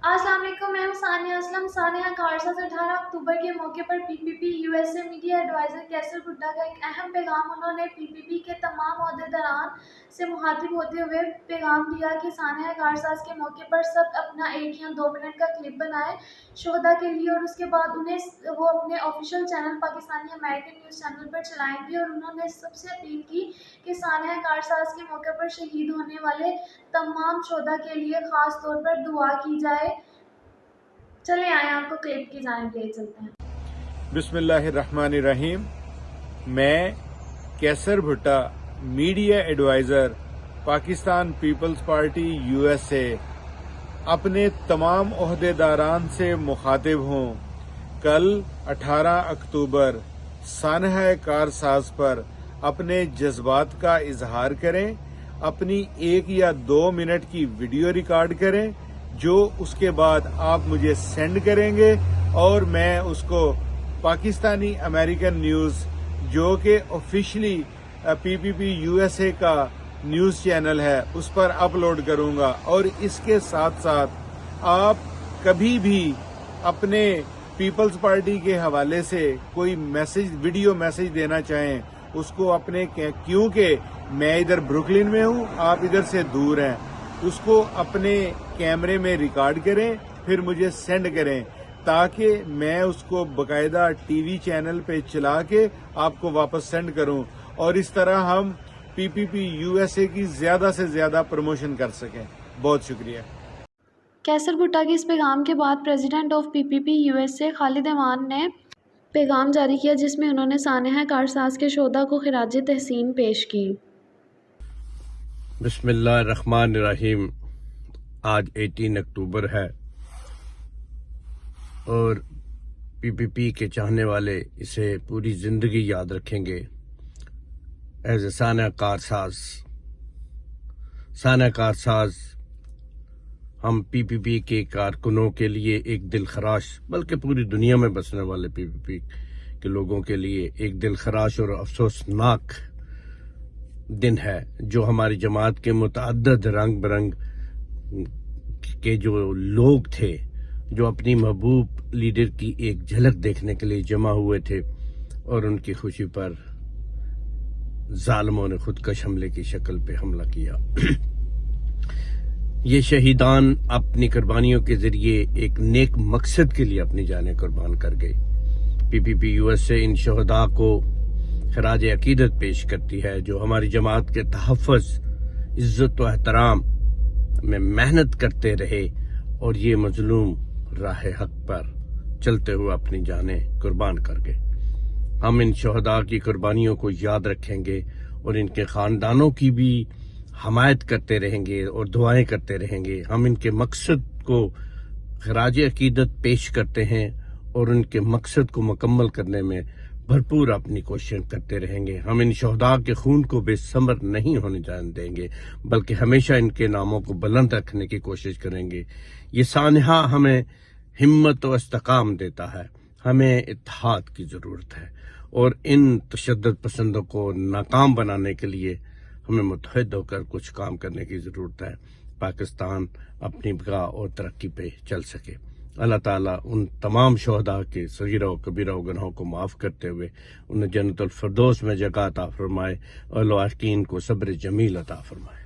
السلام علیکم، میں ہوں ثانیہ اسلم۔ ثانیہ کارسا سے 18 اکتوبر کے موقع پر P P P U S A media adviser Kaiser Bhatta کا ایک اہم پیغام۔ انہوں نے پی پی پی کے تمام عہدیداران سے مخاطب ہوتے ہوئے پیغام دیا کہ سانحہ کارساز کے موقع پر سب اپنا 1 یا 2 منٹ کا کلپ بنائیں شہداء کے لیے، اور اس کے بعد انہیں وہ اپنے official channel Pakistani American news channel پر چلائیں گے۔ اور انہوں نے سب سے اپیل کی کہ سانحہ کارساز کے موقع پر شہید ہونے والے تمام شہداء کے لیے خاص طور پر دعا کی جائے۔ چلے آئیں آپ کو کلپ کی جانب لے چلتے ہیں۔ بسم اللہ الرحمن الرحیم۔ میں Kaiser Bhatta, media adviser Pakistan Peoples Party U S A, اپنے تمام عہدیداران سے مخاطب ہوں۔ کل 18 اکتوبر سانحہ کارساز پر اپنے جذبات کا اظہار کریں، اپنی 1 یا 2 منٹ کی ویڈیو ریکارڈ کریں، جو اس کے بعد آپ مجھے سینڈ کریں گے اور میں اس کو پاکستانی امریکن نیوز، جو کہ آفیشلی پی پی پی یو ایس اے کا نیوز چینل ہے، اس پر اپلوڈ کروں گا۔ اور اس کے ساتھ ساتھ آپ کبھی بھی اپنے پیپلز پارٹی کے حوالے سے کوئی میسج، ویڈیو میسج دینا چاہیں، اس کو اپنے، کیونکہ میں ادھر بروکلن میں ہوں، آپ ادھر سے دور ہیں، اس کو اپنے کیمرے میں ریکارڈ کریں، پھر مجھے سینڈ کریں، تاکہ میں اس کو باقاعدہ ٹی وی چینل پہ چلا کے آپ کو واپس سینڈ کروں، اور اس طرح ہم پی پی پی یو ایس اے کی زیادہ سے زیادہ پروموشن کر سکیں۔ بہت شکریہ۔ کیسر بھٹا کے اس پیغام کے بعد president of P P P U S A Khalid Aman نے پیغام جاری کیا، جس میں انہوں نے سانحہ کارساز کے شہداء کو خراج تحسین پیش کی۔ بسم اللہ الرحمن الرحیم۔ آج 18 اکتوبر ہے اور پی پی پی کے چاہنے والے اسے پوری زندگی یاد رکھیں گے۔ ایز اے سانحہ کارساز، سانحہ کارساز ہم پی پی پی کے کارکنوں کے لیے ایک دل خراش، بلکہ پوری دنیا میں بسنے والے پی پی پی کے لوگوں کے لیے ایک دل خراش اور افسوسناک دن ہے، جو ہماری جماعت کے متعدد رنگ برنگ کے جو لوگ تھے، جو اپنی محبوب لیڈر کی ایک جھلک دیکھنے کے لیے جمع ہوئے تھے، اور ان کی خوشی پر ظالموں نے خودکش حملے کی شکل پہ حملہ کیا۔ یہ شہیدان اپنی قربانیوں کے ذریعے ایک نیک مقصد کے لیے اپنی جانیں قربان کر گئے۔ پی پی پی یو ایس اے ان شہداء کو خراج عقیدت پیش کرتی ہے، جو ہماری جماعت کے تحفظ، عزت و احترام میں محنت کرتے رہے اور یہ مظلوم راہ حق پر چلتے ہوئے اپنی جانیں قربان کر گئے۔ ہم ان شہداء کی قربانیوں کو یاد رکھیں گے اور ان کے خاندانوں کی بھی حمایت کرتے رہیں گے اور دعائیں کرتے رہیں گے۔ ہم ان کے مقصد کو خراج عقیدت پیش کرتے ہیں اور ان کے مقصد کو مکمل کرنے میں بھرپور اپنی کوشش کرتے رہیں گے۔ ہم ان شہداء کے خون کو بے ثمر نہیں ہونے جانے دیں گے، بلکہ ہمیشہ ان کے ناموں کو بلند رکھنے کی کوشش کریں گے۔ یہ سانحہ ہمیں ہمت و استحکام دیتا ہے۔ ہمیں اتحاد کی ضرورت ہے، اور ان تشدد پسندوں کو ناکام بنانے کے لیے ہمیں متحد ہو کر کچھ کام کرنے کی ضرورت ہے، پاکستان اپنی بقا اور ترقی پہ چل سکے۔ اللہ تعالیٰ ان تمام شہداء کے صغیرہ و کبیرہ و گناہوں کو معاف کرتے ہوئے انہیں جنت الفردوس میں جگہ عطا فرمائے، اور لواحقین کو صبر جمیل عطا فرمائے۔